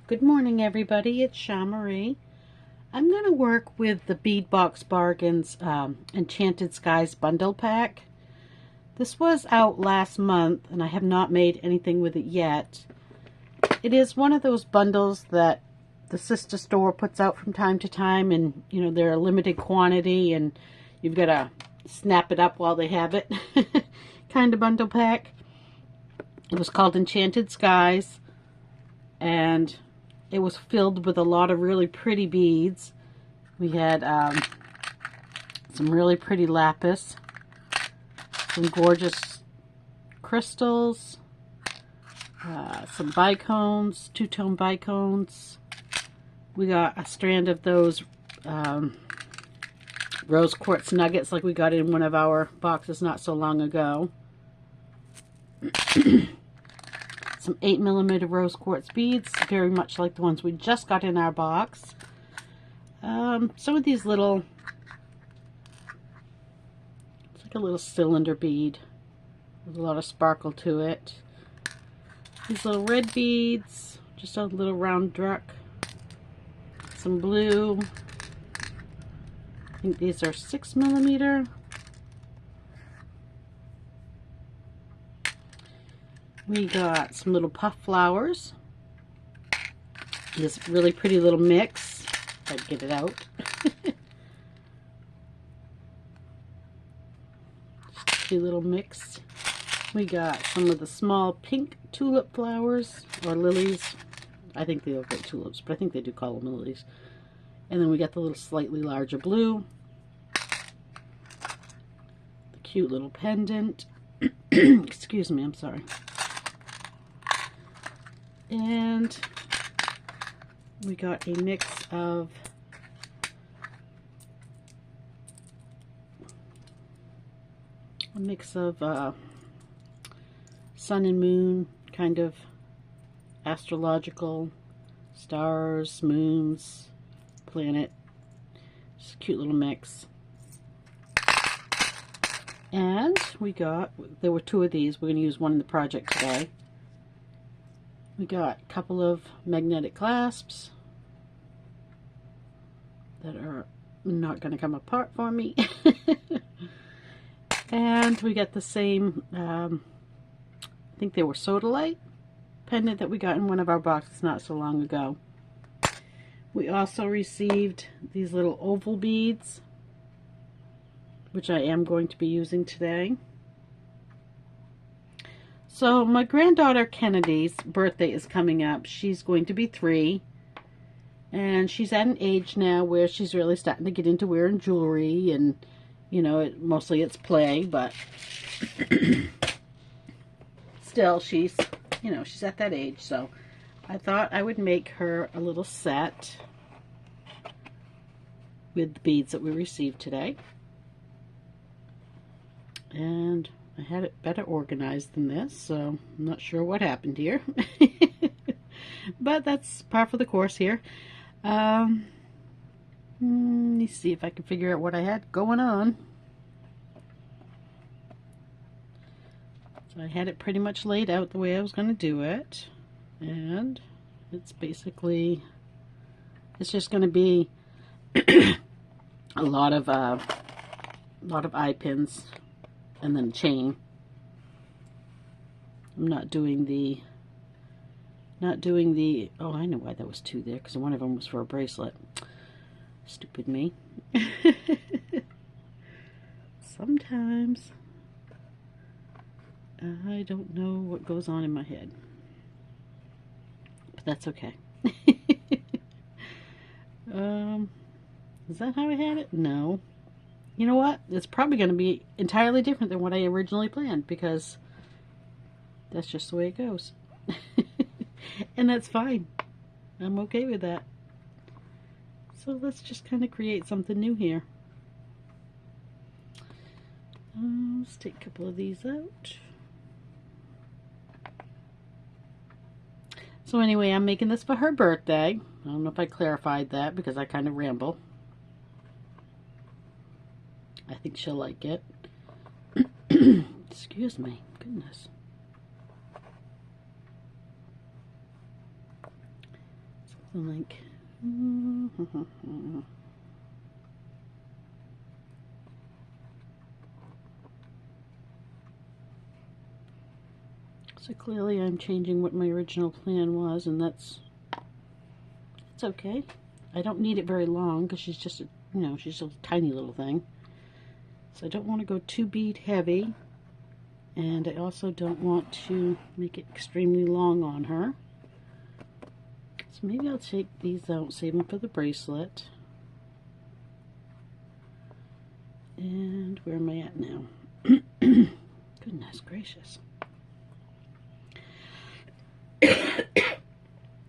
Good morning, everybody. It's Marie. I'm going to work with the Bead Box Bargains Enchanted Skies bundle pack. This was out last month, and I have not made anything with it yet. It is one of those bundles that the sister store puts out from time to time, and they're a limited quantity, and you've got to snap it up while they have it kind of bundle pack. It was called Enchanted Skies, and it was filled with a lot of really pretty beads. We had some really pretty lapis, some gorgeous crystals, some bicones, two-tone bicones. We got a strand of those rose quartz nuggets like we got in one of our boxes not so long ago. Some 8mm rose quartz beads, very much like the ones we just got in our box. Some of these little, it's like a little cylinder bead with a lot of sparkle to it. These little red beads, just a little round duck. Some blue. I think these are 6mm. We got some little puff flowers. This really pretty little mix. If I get it out. Just a cute little mix. We got some of the small pink tulip flowers, or lilies. I think they look like tulips, but I think they do call them lilies. And then we got the little slightly larger blue. The cute little pendant. Excuse me, I'm sorry. And we got a mix of sun and moon, kind of astrological, stars, moons, planet. Just a cute little mix. And there were two of these. We're going to use one in the project today. We got a couple of magnetic clasps that are not going to come apart for me. And we got the same, I think they were sodalite pendant that we got in one of our boxes not so long ago. We also received these little oval beads, which I am going to be using today. So my granddaughter Kennedy's birthday is coming up. She's going to be 3, and she's at an age now where she's really starting to get into wearing jewelry, and mostly it's play, but still she's at that age. So I thought I would make her a little set with the beads that we received today. And I had it better organized than this, so I'm not sure what happened here. But that's par for the course here. Let me see if I can figure out what I had going on. So I had it pretty much laid out the way I was going to do it. And it's basically, it's just going to be a lot of eye pins. And then chain. I'm not doing the, oh, I know why that was 2 there, because one of them was for a bracelet. Stupid me. Sometimes I don't know what goes on in my head. But that's okay. Is that how I had it? No. You know what? It's probably going to be entirely different than what I originally planned, because that's just the way it goes. And that's fine. I'm okay with that. So let's just kind of create something new here. Let's take a couple of these out. So anyway, I'm making this for her birthday. I don't know if I clarified that because I kind of ramble. I think she'll like it. Excuse me. Goodness. the link. So clearly I'm changing what my original plan was, and it's okay. I don't need it very long because she's just, she's a tiny little thing. So I don't want to go too bead heavy, and I also don't want to make it extremely long on her. So maybe I'll take these out, save them for the bracelet. And where am I at now? Goodness gracious.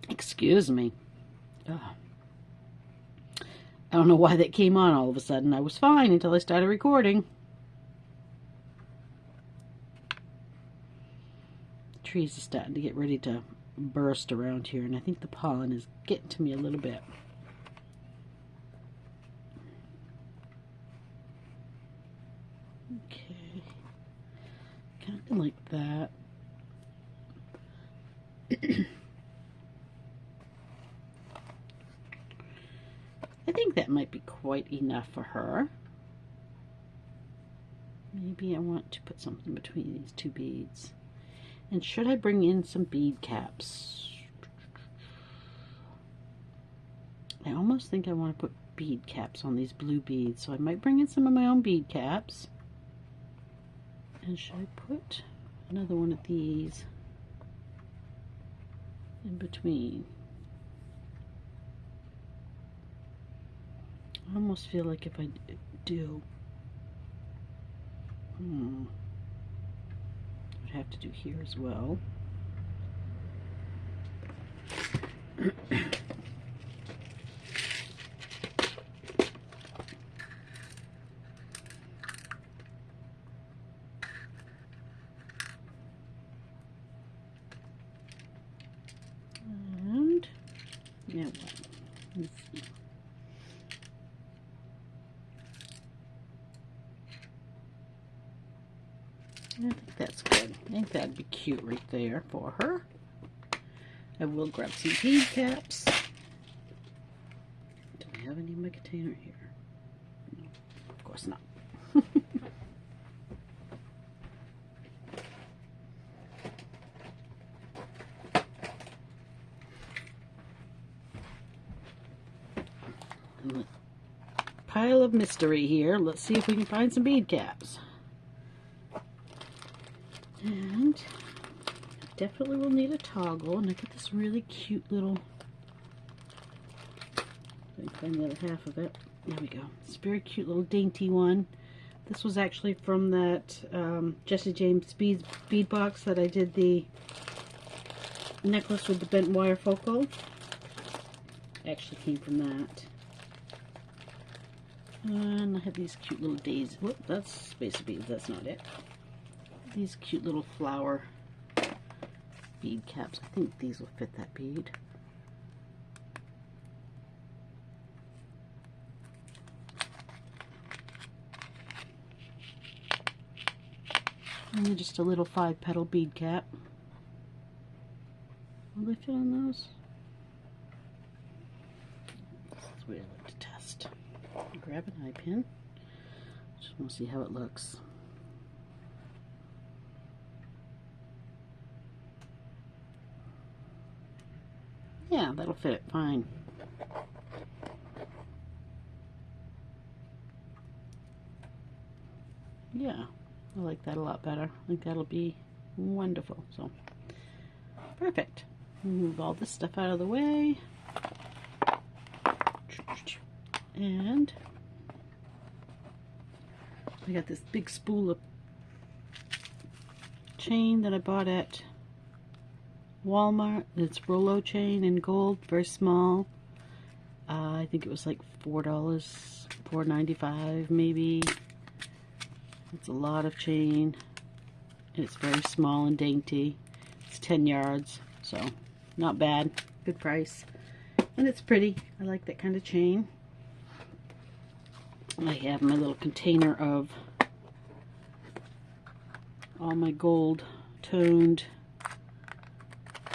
Excuse me. Oh. I don't know why that came on all of a sudden. I was fine until I started recording. The trees are starting to get ready to burst around here, and I think the pollen is getting to me a little bit. Okay. Kind of like that. I think that might be quite enough for her. Maybe I want to put something between these two beads. And should I bring in some bead caps? I almost think I want to put bead caps on these blue beads, so I might bring in some of my own bead caps. And should I put another one of these in between? I almost feel like if I do, I would have to do here as well. And yeah, let's see. I think that's good. I think that'd be cute right there for her. I will grab some bead caps. Do I have any in my container here? No, of course not. Pile of mystery here. Let's see if we can find some bead caps. And I definitely will need a toggle, and I got this really cute little, if I can find the other half of it. There we go. It's a very cute little dainty one. This was actually from that Jesse James bead box that I did the necklace with the bent wire focal. Actually came from that. And I have these cute little daisies. Whoop, that's space beads. That's not it. These cute little flower bead caps. I think these will fit that bead. And just a little 5-petal bead cap. Will they fit on those? That's what I like to test. Grab an eye pin. Just want to see how it looks. Yeah, that'll fit it fine. Yeah, I like that a lot better. I think that'll be wonderful. So, perfect. Move all this stuff out of the way. And I got this big spool of chain that I bought at Walmart. It's Rollo chain in gold, very small. I think it was like $4, $4.95 maybe. It's a lot of chain. And it's very small and dainty. It's 10 yards, so not bad. Good price. And it's pretty. I like that kind of chain. I have my little container of all my gold toned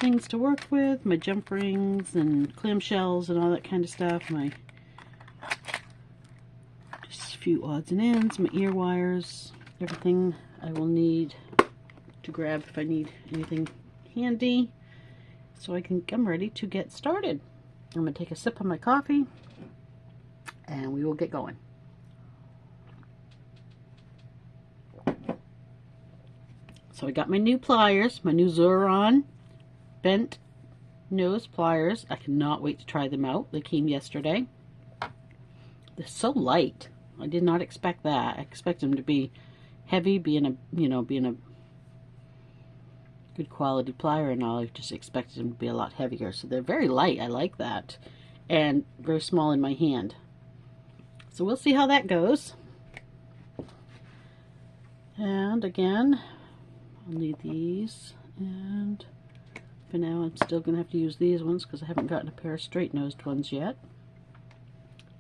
things to work with, my jump rings and clamshells and all that kind of stuff, my just a few odds and ends, my ear wires, everything I will need to grab if I need anything handy, so I'm ready to get started. I'm going to take a sip of my coffee and we will get going. So I got my new pliers, my new Zuron bent nose pliers. I cannot wait to try them out. They came yesterday. They're so light. I did not expect that. I expect them to be heavy, being a good quality plier and all. I just expected them to be a lot heavier. So they're very light. I like that. And very small in my hand. So we'll see how that goes. And again, I'll need these, and for now I'm still going to have to use these ones because I haven't gotten a pair of straight-nosed ones yet.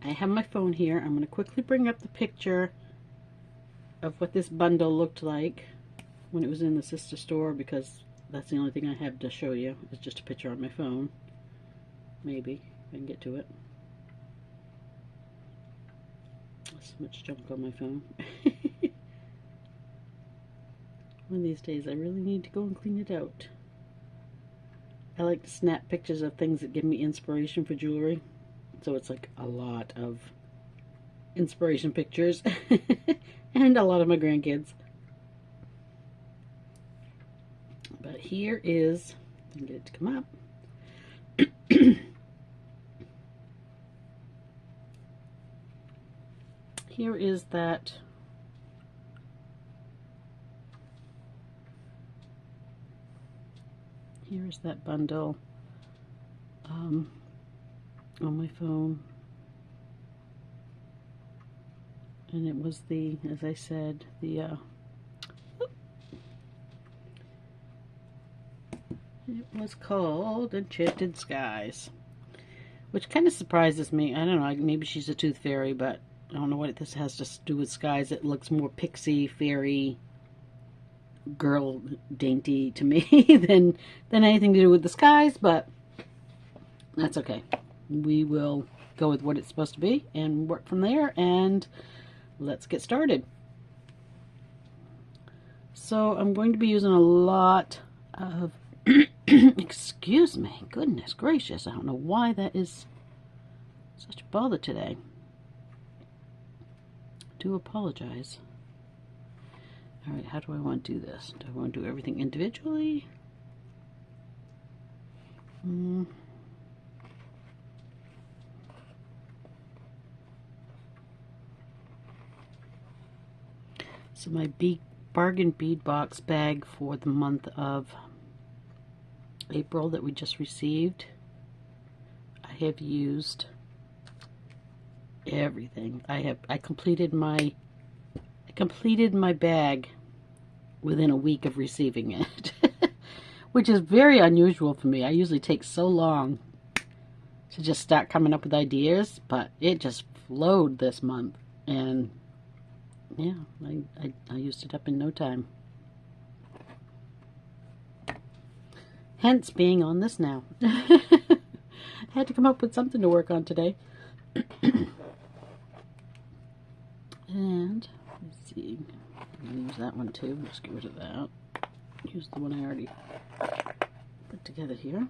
I have my phone here. I'm going to quickly bring up the picture of what this bundle looked like when it was in the sister store, because that's the only thing I have to show you. It's just a picture on my phone. Maybe, if I can get to it. There's so much junk on my phone. One of these days I really need to go and clean it out. I like to snap pictures of things that give me inspiration for jewelry. So it's like a lot of inspiration pictures and a lot of my grandkids. But here is, I can get it to come up. Here is that Here's that bundle on my phone, and it was the, as I said, it was called Enchanted Skies, which kind of surprises me. I don't know, maybe she's a tooth fairy, but I don't know what this has to do with skies. It looks more pixie, fairy, girl dainty to me than anything to do with the skies, but that's okay. We will go with what it's supposed to be and work from there, and let's get started. So I'm going to be using a lot of excuse me, goodness gracious, I don't know why that is such a bother today. I do apologize. Alright, how do I want to do this? Do I want to do everything individually? So my bargain bead box bag for the month of April that we just received, I have used everything. I completed my bag within a week of receiving it, which is very unusual for me. I usually take so long to just start coming up with ideas, but it just flowed this month, and yeah, I used it up in no time. Hence being on this now. I had to come up with something to work on today. And let's see, I'm going to use that one too. Just get rid of that. Use the one I already put together here.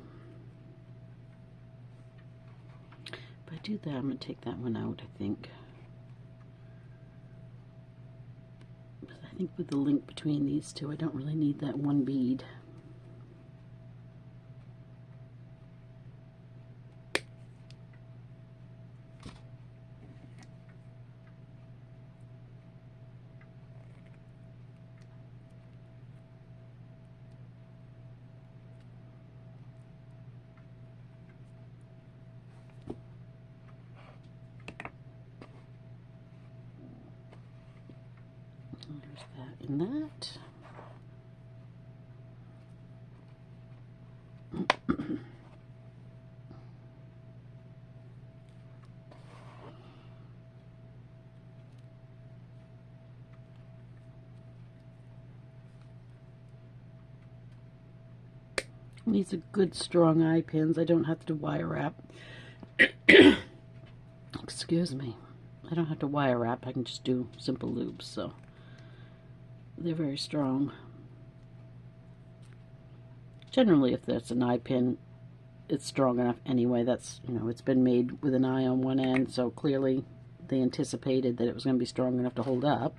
If I do that, I'm going to take that one out, I think. I think with the link between these two, I don't really need that one bead. There's that and that. These are good strong eye pins. I don't have to wire wrap. Excuse me. I don't have to wire wrap. I can just do simple loops, so they're very strong. Generally, if that's an eye pin, it's strong enough anyway. That's, you know, it's been made with an eye on one end, so clearly they anticipated that it was going to be strong enough to hold up.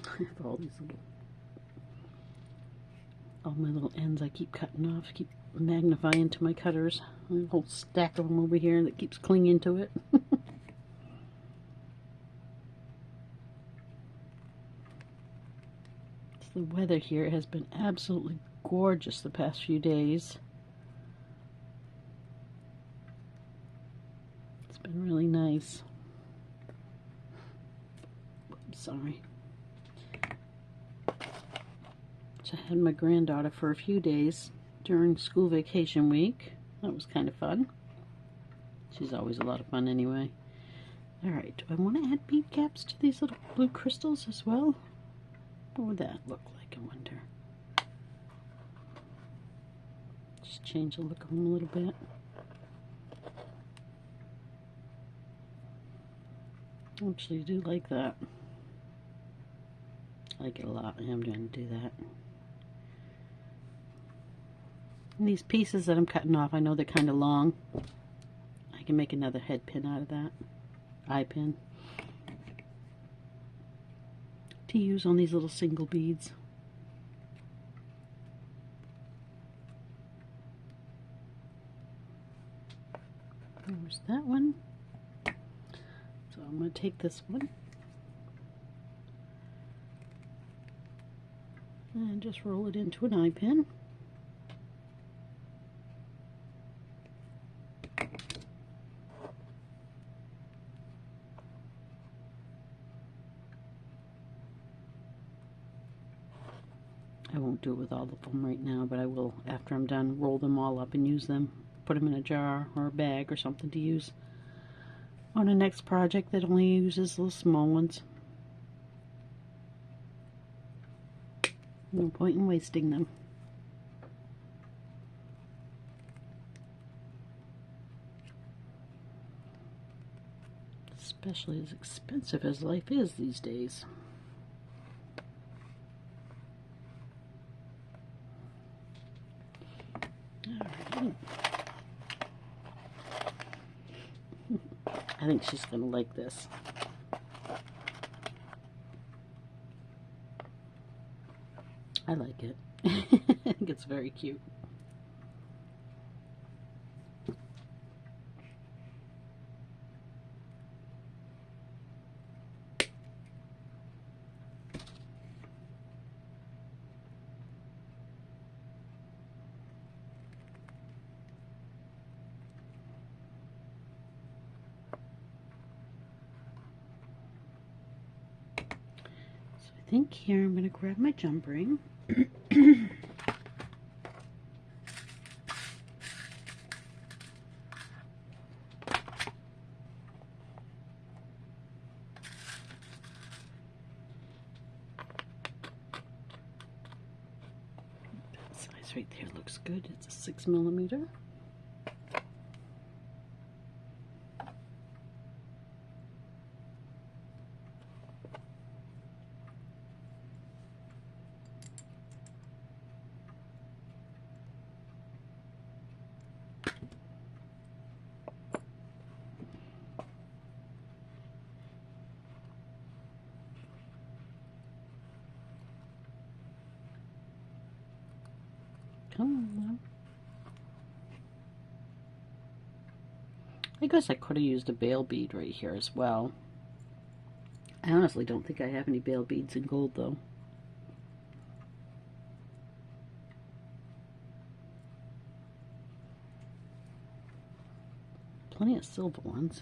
I have all my little ends I keep cutting off, keep magnifying to my cutters. A whole stack of them over here that keeps clinging to it. The weather here has been absolutely gorgeous the past few days. It's been really nice. Oops, sorry. So I had my granddaughter for a few days during school vacation week. That was kind of fun. She's always a lot of fun anyway. Alright, do I want to add bead caps to these little blue crystals as well? What would that look like, I wonder? Just change the look of them a little bit. I actually do like that. I like it a lot. I am going to do that. And these pieces that I'm cutting off, I know they're kind of long. I can make another head pin out of that. Eye pin. To use on these little single beads. There's that one. So I'm going to take this one and just roll it into an eye pin. I won't do it with all of them right now, but I will, after I'm done, roll them all up and use them. Put them in a jar or a bag or something to use on a next project that only uses little small ones. No point in wasting them. Especially as expensive as life is these days. Alright. I think she's going to like this. I like it. I think it's very cute. I think here I'm going to grab my jump ring. That size right there looks good. It's a 6mm. Come on now. I guess I could have used a bail bead right here as well. I honestly don't think I have any bail beads in gold though. Plenty of silver ones.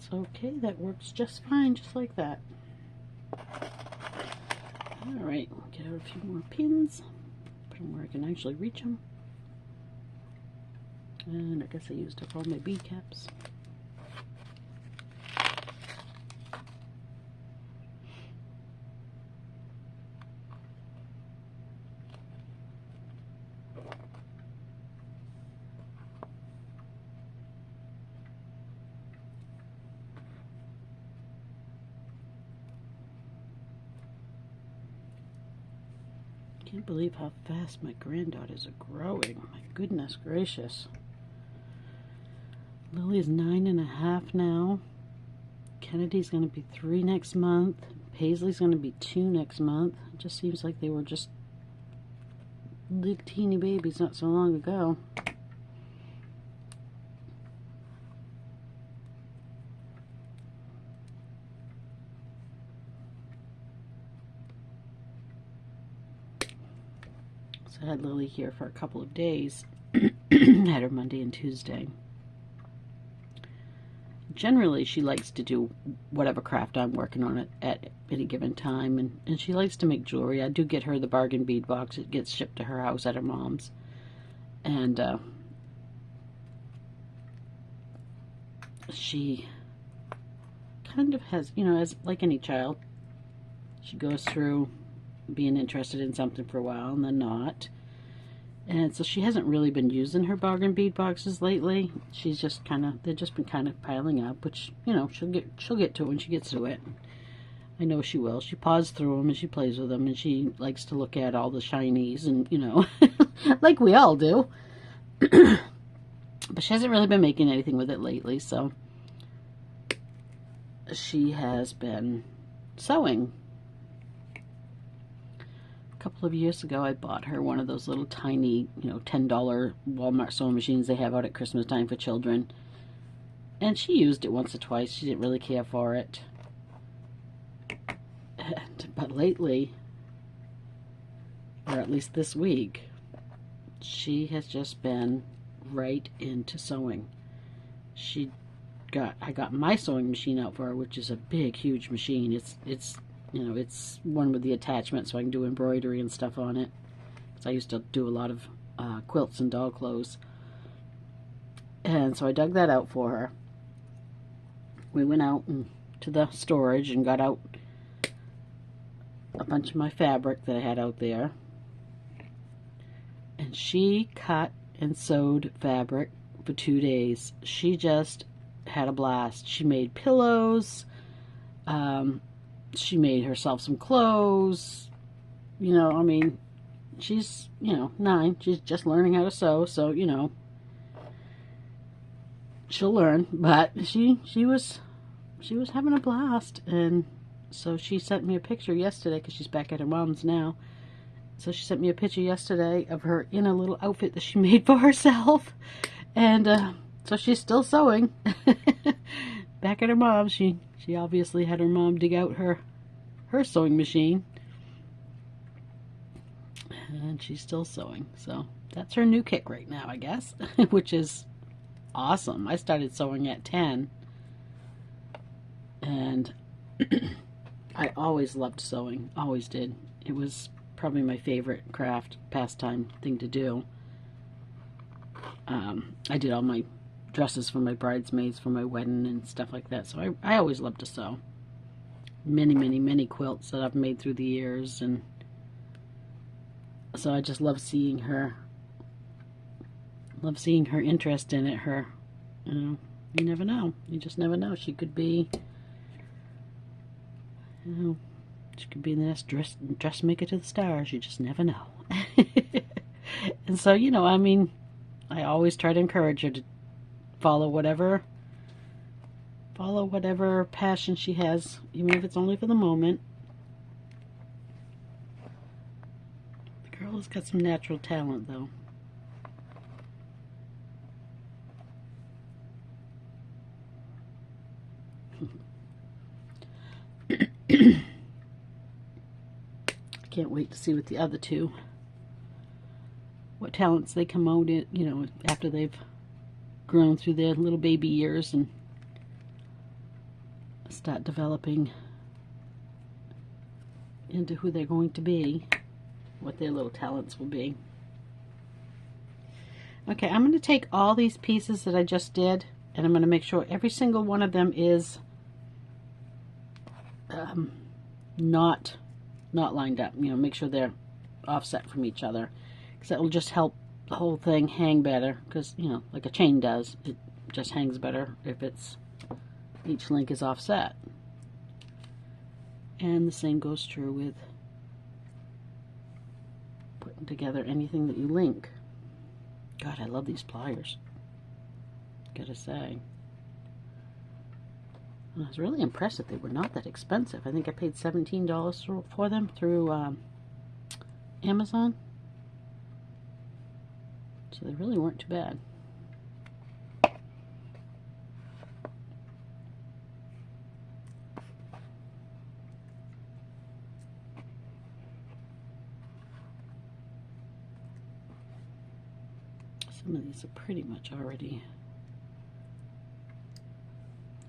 That's okay, that works just fine, just like that. Alright, get out a few more pins, put them where I can actually reach them. And I guess I used up all my bead caps. I can't believe how fast my granddaughters are growing. My goodness gracious. Lily's 9.5 now. Kennedy's going to be 3 next month. Paisley's going to be 2 next month. It just seems like they were just little teeny babies not so long ago. So I had Lily here for a couple of days. Had her Monday and Tuesday. Generally, she likes to do whatever craft I'm working on at any given time, and she likes to make jewelry. I do get her the bargain bead box. It gets shipped to her house at her mom's. And she kind of has, you know, as like any child, she goes through being interested in something for a while and then not. And so she hasn't really been using her bargain bead boxes lately. She's just kind of, they've just been kind of piling up, which, you know, she'll get to it when she gets to it. I know she will. She paws through them and she plays with them, and she likes to look at all the shinies and, you know, like we all do. But she hasn't really been making anything with it lately, so she has been sewing. A couple of years ago, I bought her one of those little tiny, you know, $10 Walmart sewing machines they have out at Christmas time for children. And she used it once or twice. She didn't really care for it. But lately, or at least this week, she has just been right into sewing. I got my sewing machine out for her, which is a big, huge machine. It's you know, it's one with the attachment so I can do embroidery and stuff on it. Because I used to do a lot of quilts and doll clothes. And so I dug that out for her. We went out to the storage and got out a bunch of my fabric that I had out there. And she cut and sewed fabric for 2 days. She just had a blast. She made pillows. She made herself some clothes. You know, I mean, she's, you know, 9. She's just learning how to sew, so, you know, she'll learn. But she was having a blast, and so she sent me a picture yesterday, because she's back at her mom's now. So she sent me a picture yesterday of her in a little outfit that she made for herself. And so she's still sewing. Back at her mom's. She obviously had her mom dig out her sewing machine. And she's still sewing. So that's her new kick right now, I guess. Which is awesome. I started sewing at 10. And I always loved sewing. Always did. It was probably my favorite craft, pastime thing to do. I did all my dresses for my bridesmaids for my wedding and stuff like that, so I always loved to sew. Many quilts that I've made through the years, and so I just love seeing her interest in it. Her, you know, you never know. You just never know. She could be, you know, she could be the next dressmaker to the stars. You just never know. And so, you know, I mean, I always try to encourage her to follow whatever passion she has, even if it's only for the moment. The girl has got some natural talent, though. I can't wait to see what the other two, what talents they come out in, you know, after they've grown through their little baby years and start developing into who they're going to be, what their little talents will be. Okay, I'm going to take all these pieces that I just did, and I'm going to make sure every single one of them is not lined up. You know, make sure they're offset from each other, because that will just help the whole thing hang better, because, you know, like a chain does, it just hangs better if it's each link is offset. And the same goes true with putting together anything that you link. God, I love these pliers, gotta say. And I was really impressed that they were not that expensive. I think I paid $17 for them through Amazon. So they really weren't too bad. Some of these are pretty much already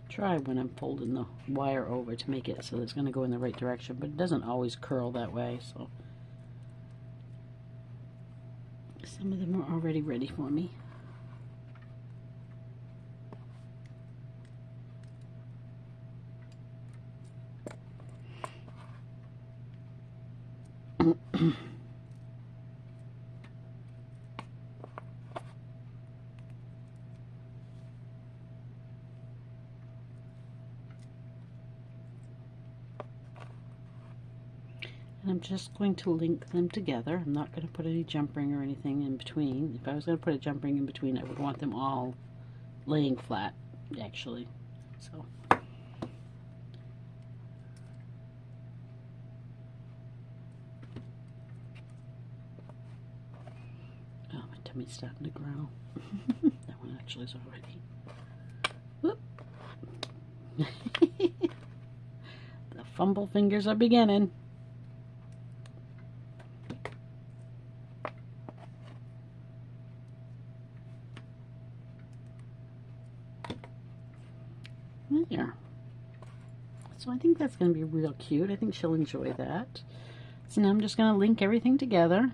dry when I'm folding the wire over to make it so that it's going to go in the right direction, but it doesn't always curl that way, so some of them are already ready for me. And I'm just going to link them together. I'm not going to put any jump ring or anything in between. If I was going to put a jump ring in between, I would want them all laying flat, actually. So. Oh, my tummy's starting to growl. That one actually is already. Whoop. The fumble fingers are beginning. There. So I think that's going to be real cute. I think she'll enjoy that. So now I'm just going to link everything together.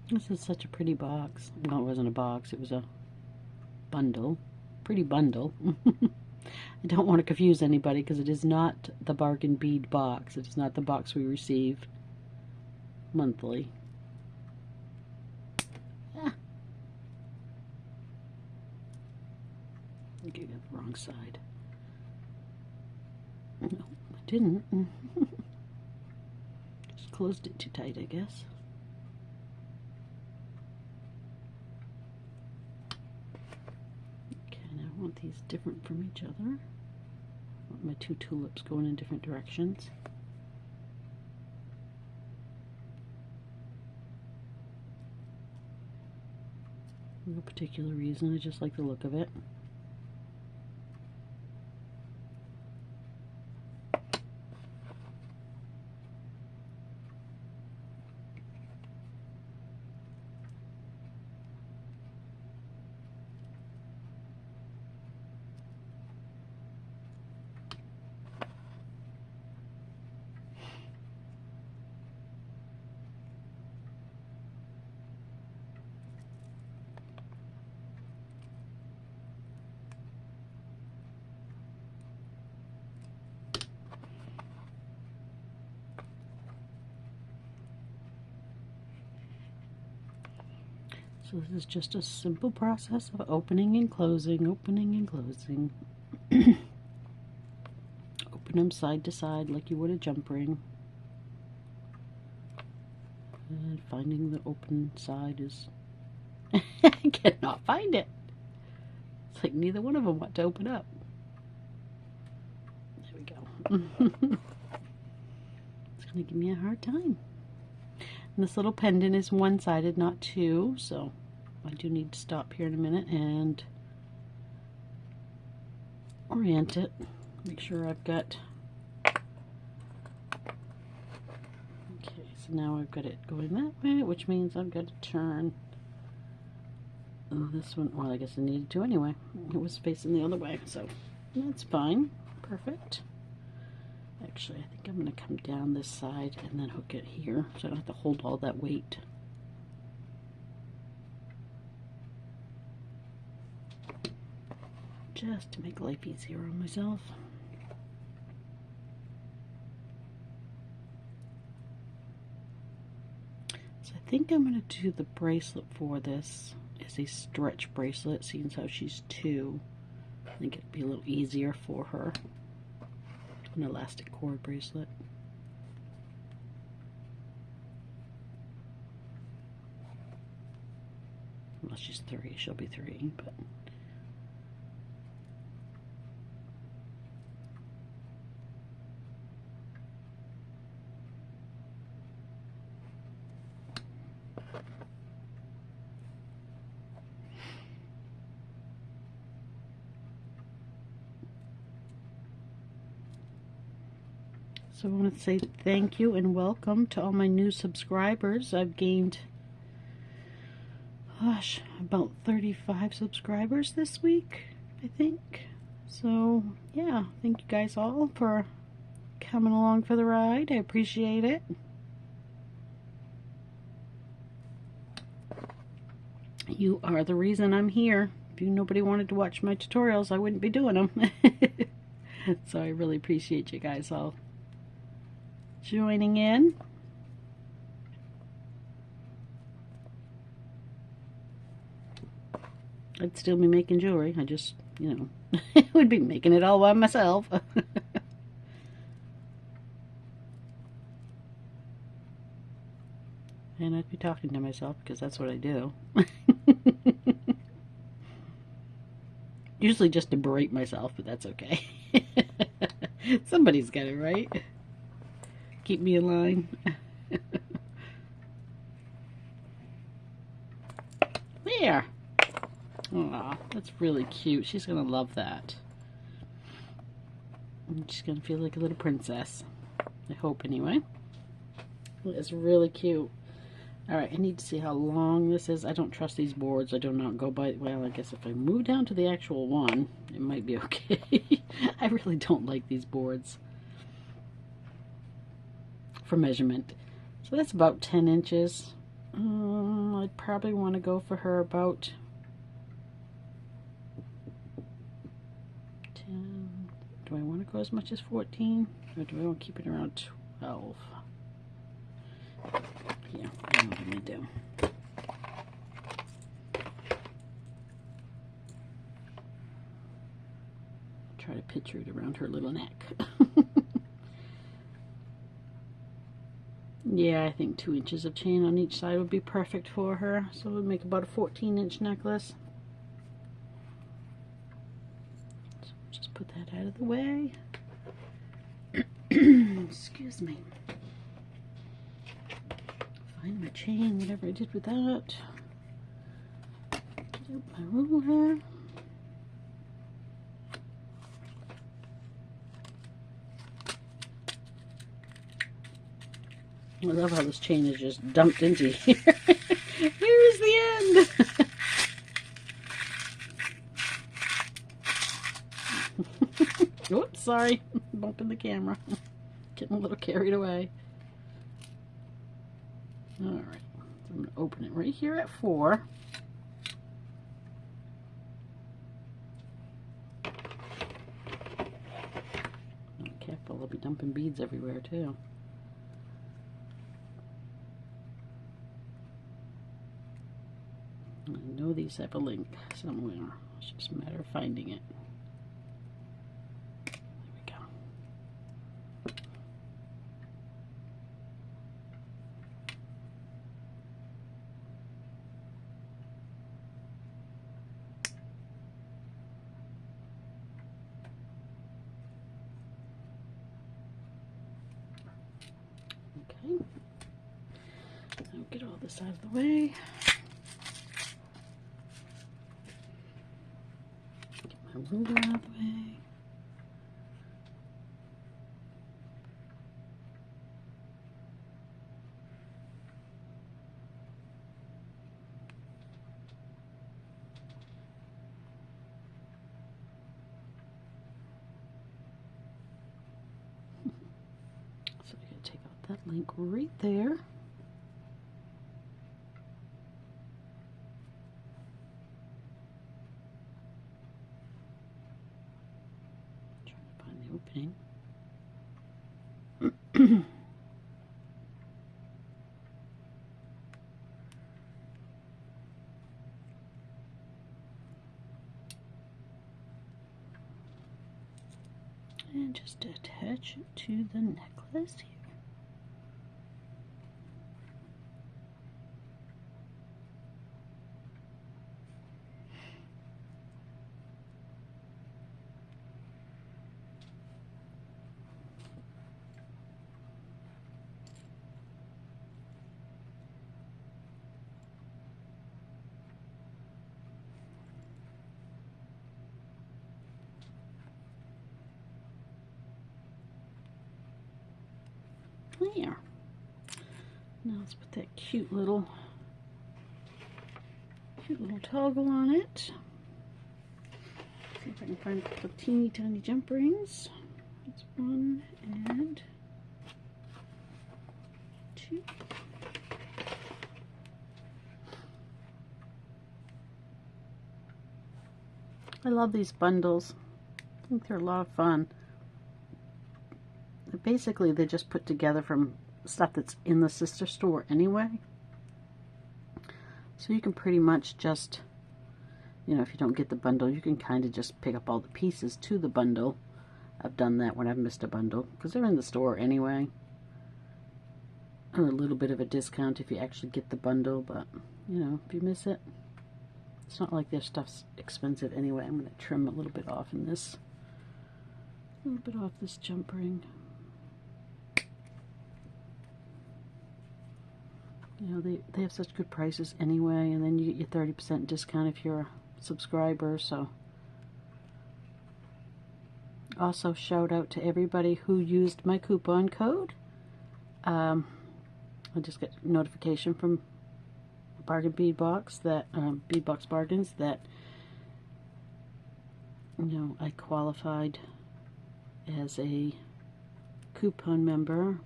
This is such a pretty box. No, it wasn't a box, it was a bundle. Pretty bundle. I don't want to confuse anybody because it is not the bargain bead box. It is not the box we receive monthly. Ah. I think I got the wrong side. No, I didn't. Just closed it too tight, I guess. I want these different from each other. I want my two tulips going in different directions. No particular reason, I just like the look of it. So this is just a simple process of opening and closing, opening and closing. Open them side to side like you would a jump ring. And finding the open side is... I cannot find it. It's like neither one of them want to open up. There we go. It's going to give me a hard time. And this little pendant is one-sided, not two, so I do need to stop here in a minute and orient it. Make sure I've got... Okay, so now I've got it going that way, which means I've got to turn this one. Well, I guess I needed to anyway. It was facing the other way, so that's fine. Perfect. Actually, I think I'm going to come down this side and then hook it here so I don't have to hold all that weight. Just to make life easier on myself. So I think I'm going to do the bracelet for this as a stretch bracelet, seeing how she's 2. I think it'd be a little easier for her. An elastic cord bracelet. Unless she's 3, she'll be 3, but... So I want to say thank you and welcome to all my new subscribers. I've gained, gosh, about 35 subscribers this week, I think. So, yeah, thank you guys all for coming along for the ride. I appreciate it. You are the reason I'm here. If nobody wanted to watch my tutorials, I wouldn't be doing them. So I really appreciate you guys all joining in. I'd still be making jewelry. I just, you know, would be making it all by myself. And I'd be talking to myself because that's what I do. Usually just to berate myself, but that's okay. Somebody's got it, right? Keep me in line. There. Aw, that's really cute. She's gonna love that. And she's gonna feel like a little princess. I hope, anyway. It's really cute. Alright, I need to see how long this is. I don't trust these boards. I do not go by... Well, I guess if I move down to the actual one, it might be okay. I really don't like these boards for measurement. So that's about 10 inches. I'd probably want to go for her about 10. Do I want to go as much as 14? Or do I want to keep it around 12? Yeah, I know what I'm going to do. Try to picture it around her little neck. Yeah, I think 2 inches of chain on each side would be perfect for her. So it would make about a 14-inch necklace. So just put that out of the way. Excuse me. Find my chain, whatever I did with that. Get out my ruler. I love how this chain is just dumped into here. Here is the end. Oops, sorry. Bumping the camera. Getting a little carried away. Alright. So I'm going to open it right here at 4. Be careful, I'll be dumping beads everywhere too. I know these have a link somewhere. It's just a matter of finding it. There we go. Okay. get all this out of the way. Get my ruler out of the way. So we're going to take out that link right there. Opening. And just attach it to the necklace here. There. Now let's put that cute little toggle on it. See if I can find a couple of teeny tiny jump rings. That's 1 and 2. I love these bundles. I think they're a lot of fun. Basically, they're just put together from stuff that's in the sister store anyway. So you can pretty much just, you know, if you don't get the bundle, you can kind of just pick up all the pieces to the bundle. I've done that when I've missed a bundle, because they're in the store anyway. Or a little bit of a discount if you actually get the bundle, but, you know, if you miss it, it's not like their stuff's expensive anyway. I'm going to trim a little bit off in this. A little bit off this jump ring. You know, they have such good prices anyway, and then you get your 30% discount if you're a subscriber, so. Also, shout out to everybody who used my coupon code. I just got notification from Bargain Bead Box that, Bead Box Bargains, that, you know, I qualified as a coupon member,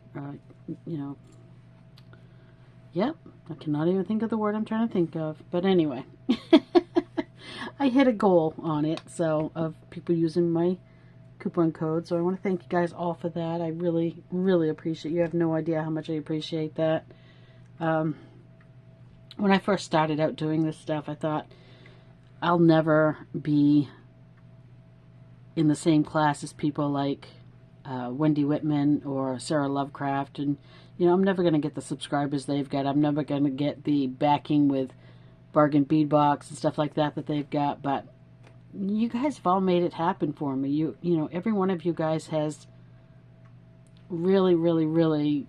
you know. Yep, I cannot even think of the word I'm trying to think of. But anyway, I hit a goal on it, so, of people using my coupon code. So I want to thank you guys all for that. I really, really appreciate it. You have no idea how much I appreciate that. When I first started out doing this stuff, I thought, I'll never be in the same class as people like Wendy Whitman or Sarah Lovecraft, and you know, I'm never going to get the subscribers they've got. I'm never going to get the backing with Bargain Bead Box and stuff like that they've got, but you guys have all made it happen for me. You know, every one of you guys has really, really, really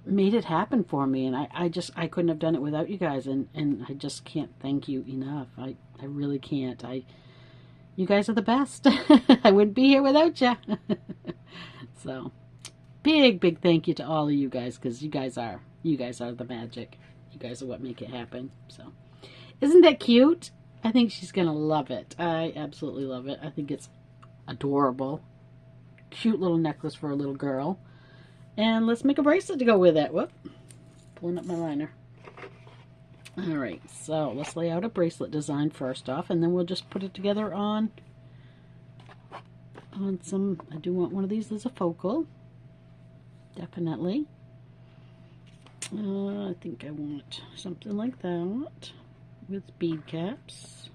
made it happen for me, and I couldn't have done it without you guys, and I just can't thank you enough. I really can't. You guys are the best. I wouldn't be here without you. So, big thank you to all of you guys, because you guys are the magic. You guys are what make it happen. So, isn't that cute? I think she's gonna love it. I absolutely love it. I think it's adorable. Cute little necklace for a little girl. And let's make a bracelet to go with it. Whoop. Pulling up my liner. Alright, so let's lay out a bracelet design first off, and then we'll just put it together on some, I do want one of these as a focal. Definitely. I think I want something like that with bead caps.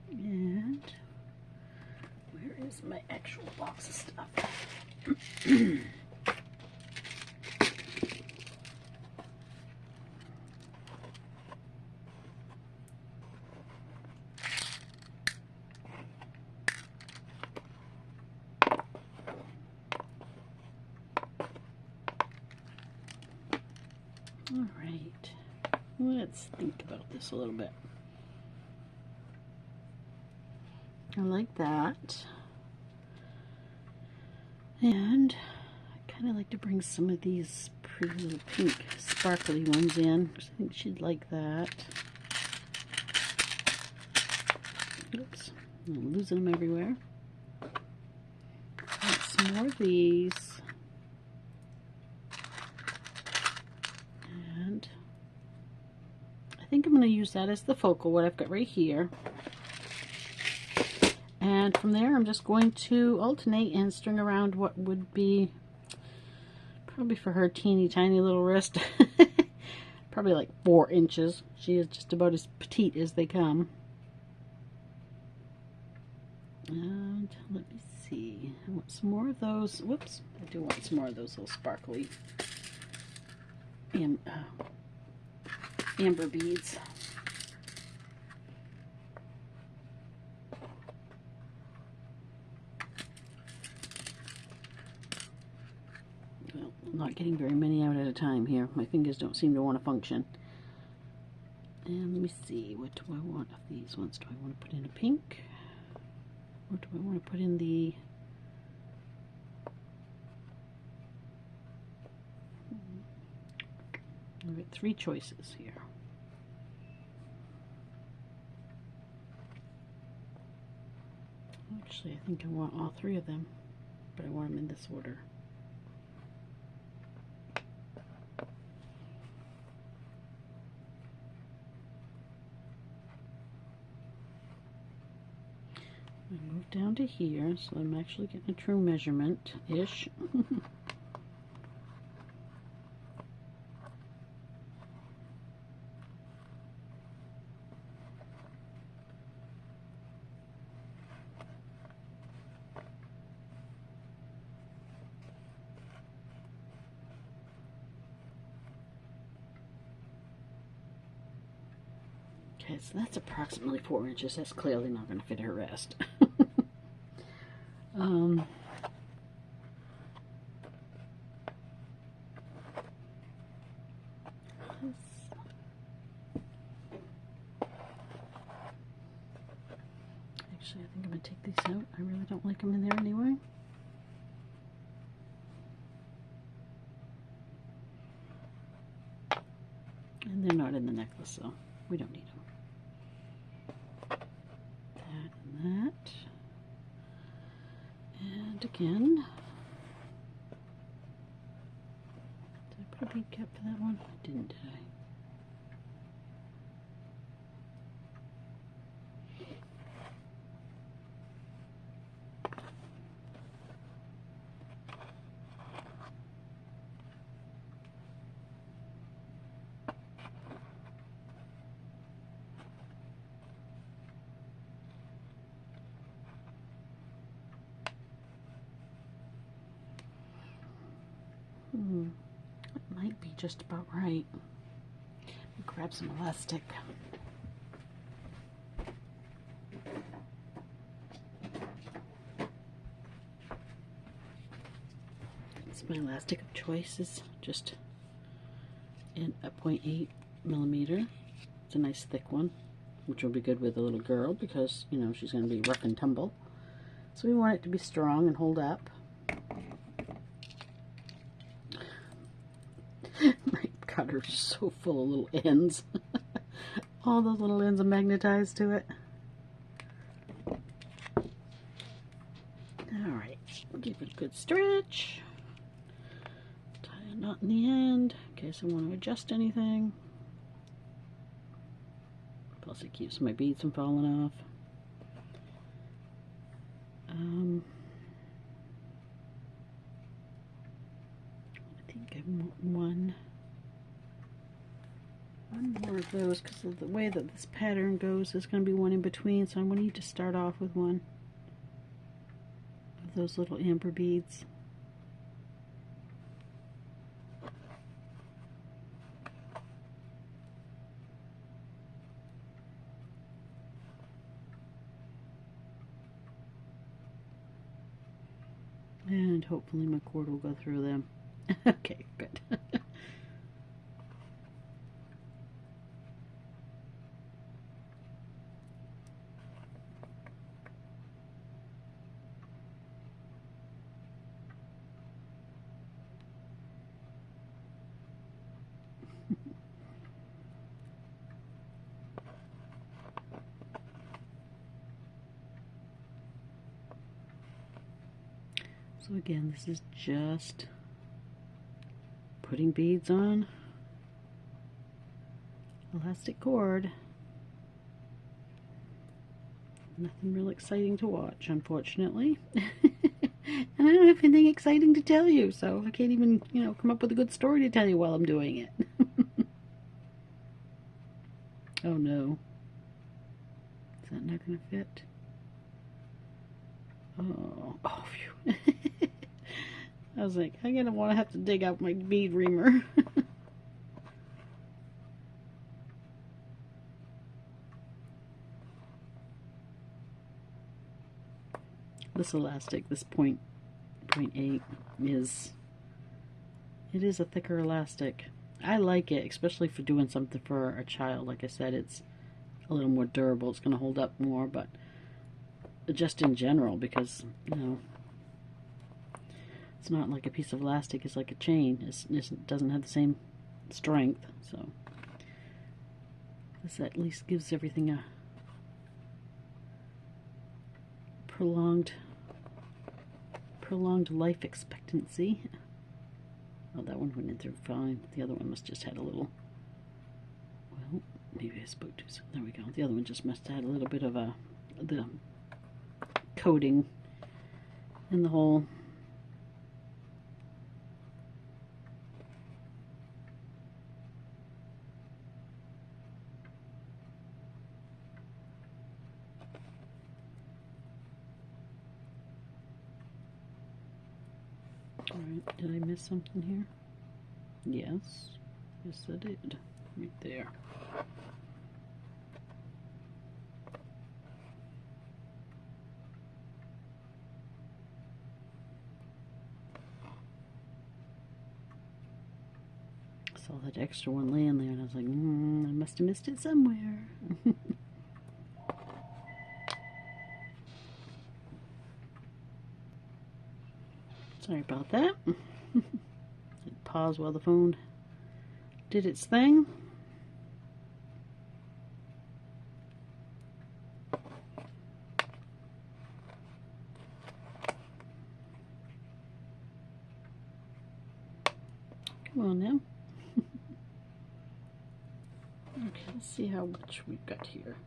And where is my actual box of stuff? All right, let's think about this a little bit. I like that. And I kind of like to bring some of these pretty little pink sparkly ones in, because I think she'd like that. Oops, I'm losing them everywhere. Got some more of these. And I think I'm going to use that as the focal, what I've got right here. And from there, I'm just going to alternate and string around what would be probably for her teeny tiny little wrist. Probably like 4 inches. She is just about as petite as they come. And let me see. I want some more of those. Whoops. I do want some more of those little sparkly amber beads. Well, I'm not getting very many out at a time here. My fingers don't seem to want to function. And let me see, what do I want of these ones? Do I want to put in a pink? Or do I want to put in the... I've got 3 choices here. Actually, I think I want all 3 of them, but I want them in this order. I move down to here, so I'm actually getting a true measurement-ish. Okay, so that's approximately 4 inches. That's clearly not going to fit her wrist. Actually, I think I'm going to take these out. I really don't like them in there anyway. And they're not in the necklace, so we don't need them. That and that. And again, did I put a bead cap for that one? I didn't, did I? That might be just about right. Let me grab some elastic. It's my elastic of choice. Is just in a 0.8 millimeter. It's a nice thick one, which will be good with a little girl because, you know, she's going to be rough and tumble. So we want it to be strong and hold up. My cutter is so full of little ends. All those little ends are magnetized to it. Alright, give it a good stretch. Tie a knot in the end in case I want to adjust anything. Plus it keeps my beads from falling off. I think I want one more of those because of the way that this pattern goes. There's going to be one in between, so I'm going to need to start off with one of those little amber beads. And hopefully my cord will go through them. Okay, good. So again, this is just putting beads on elastic cord. Nothing real exciting to watch, unfortunately. And I don't have anything exciting to tell you, so I can't even, come up with a good story to tell you while I'm doing it. Oh no. Is that not going to fit? Oh, phew. I was like, I'm going to want to have to dig out my bead reamer. This elastic, this 0.8 it is a thicker elastic. I like it, especially for doing something for a child. Like I said, it's a little more durable. It's going to hold up more, but just in general, because, it's not like a piece of elastic. It's like a chain. It doesn't have the same strength, so this at least gives everything a prolonged life expectancy. Oh, that one went in through fine. The other one must just had a little, well, maybe I spoke too soon. There we go. The other one just must have had a little bit of the coating in the hole. Alright, did I miss something here? Yes. Yes, I did. Right there. Saw that extra one laying there, and I was like, I must have missed it somewhere. Sorry about that. Pause while the phone did its thing. Come on now. Okay, let's see how much we've got here.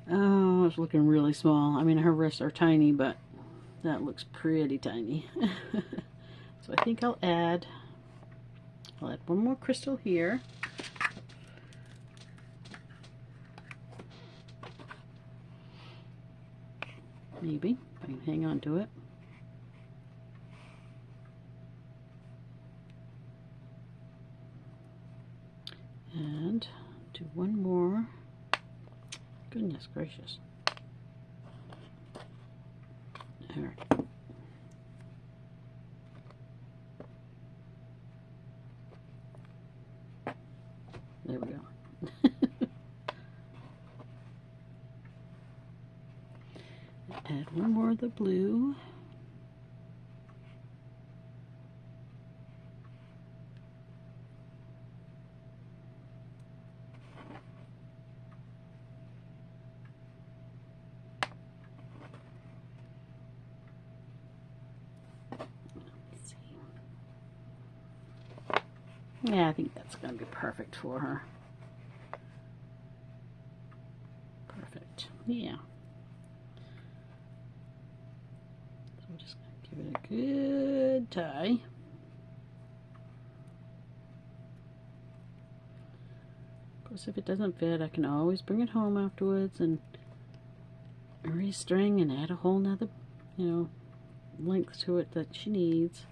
Oh, it's looking really small. I mean, her wrists are tiny, but that looks pretty tiny. So I think I'll add one more crystal here. Maybe, if I can hang on to it. And do one more. Goodness gracious. There. There we go. Add one more of the blue. Yeah, I think that's going to be perfect for her. Perfect. Yeah. So we're just going to give it a good tie. Of course, if it doesn't fit, I can always bring it home afterwards and restring and add a whole nother, length to it that she needs.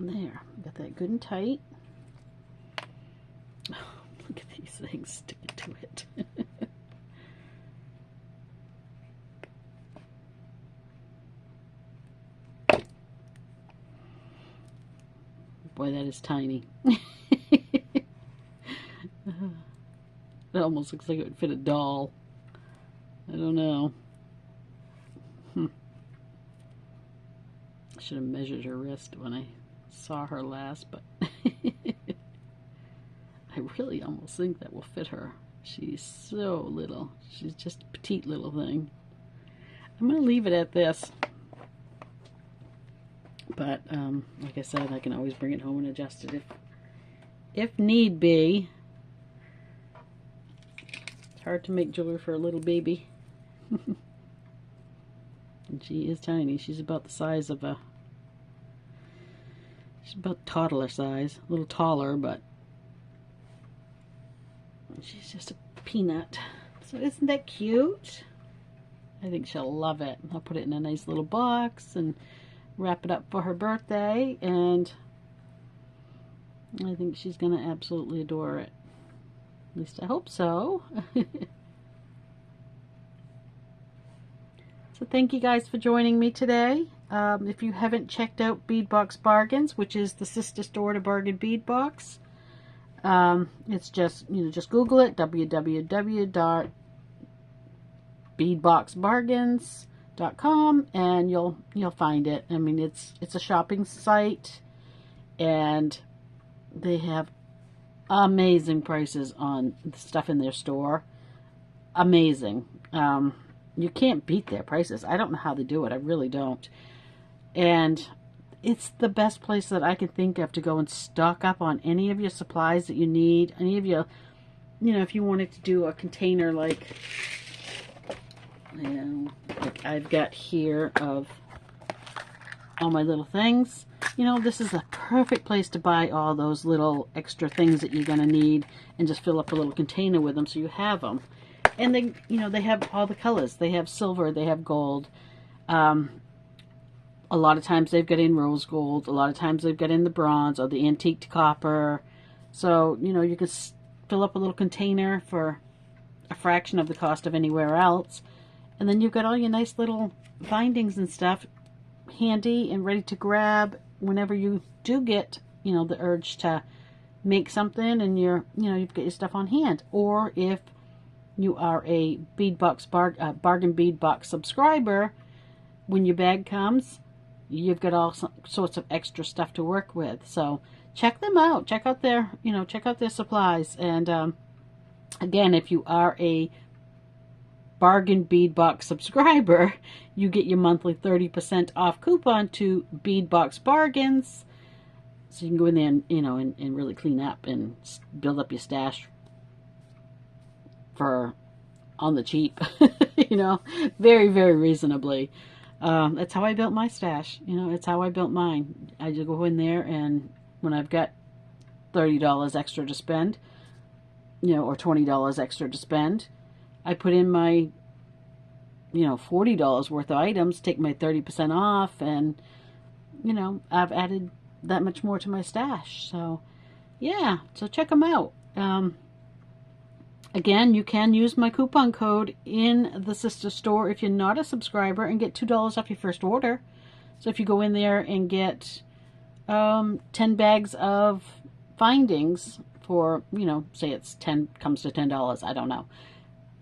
There, got that good and tight. Oh, look at these things sticking to it. Boy, that is tiny. It almost looks like it would fit a doll. I don't know. I should have measured her wrist when I saw her last, but I really almost think that will fit her. She's so little. She's just a petite little thing. I'm going to leave it at this. But, like I said, I can always bring it home and adjust it if need be. It's hard to make jewelry for a little baby. And she is tiny. She's about the size of a... She's about toddler size. A little taller, but... She's just a peanut. So isn't that cute? I think she'll love it. I'll put it in a nice little box and wrap it up for her birthday, and I think she's going to absolutely adore it. At least I hope so. So thank you guys for joining me today. If you haven't checked out Beadbox Bargains, which is the sister store to Bargain Bead Box, it's just, just Google it, www.beadboxbargains.com, and you'll find it. I mean, it's a shopping site, and they have amazing prices on the stuff in their store. Amazing. You can't beat their prices. I don't know how they do it. I really don't. And it's the best place that I can think of to go and stock up on any of your supplies that you need. Any of your, if you wanted to do a container like I've got here of all my little things. This is a perfect place to buy all those little extra things that you're going to need and just fill up a little container with them so you have them. And they, they have all the colors. They have silver, they have gold. A lot of times they've got in rose gold. A lot of times they've got in the bronze or the antique copper. So, you can fill up a little container for a fraction of the cost of anywhere else. And then you've got all your nice little bindings and stuff handy and ready to grab whenever you do get, the urge to make something, and you've got your stuff on hand. Or if you are a Bargain Bead Box subscriber, when your bag comes, you've got all sorts of extra stuff to work with. So check them out. Check out their supplies. And again, if you are a Bargain Bead Box subscriber, you get your monthly 30% off coupon to Bead Box Bargains. So you can go in there and, and really clean up and build up your stash for on the cheap, very, very reasonably. That's how I built my stash. It's how I built mine. I just go in there, and when I've got $30 extra to spend, or $20 extra to spend, I put in my, $40 worth of items, take my 30% off, and, I've added that much more to my stash. So, yeah, so check them out. Again, you can use my coupon code in the sister store if you're not a subscriber and get $2 off your first order. So if you go in there and get 10 bags of findings for, say it's comes to $10, I don't know.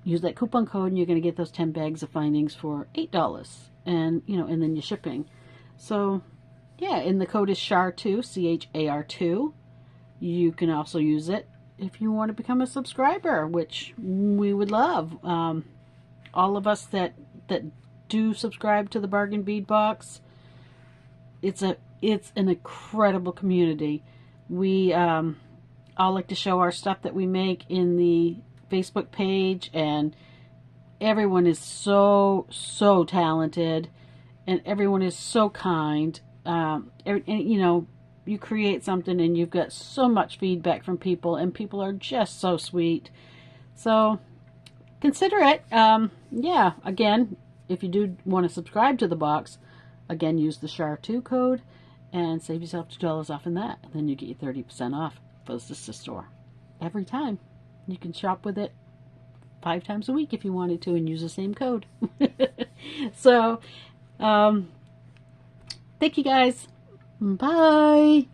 Use that coupon code and you're going to get those 10 bags of findings for $8, and and then your shipping. So yeah, and the code is CHAR2, CHAR2. You can also use it if you want to become a subscriber, which we would love. All of us that do subscribe to the Bargain Bead Box, it's an incredible community. We all like to show our stuff that we make in the Facebook page, and everyone is so talented, and everyone is so kind. And you create something and you've got so much feedback from people, and people are just so sweet. So consider it. Yeah, again, if you do want to subscribe to the box, again, use the CHAR2 code and save yourself $2 off in that. And then you get your 30% off for the sister store every time. You can shop with it 5 times a week if you wanted to and use the same code. So, thank you guys. Bye.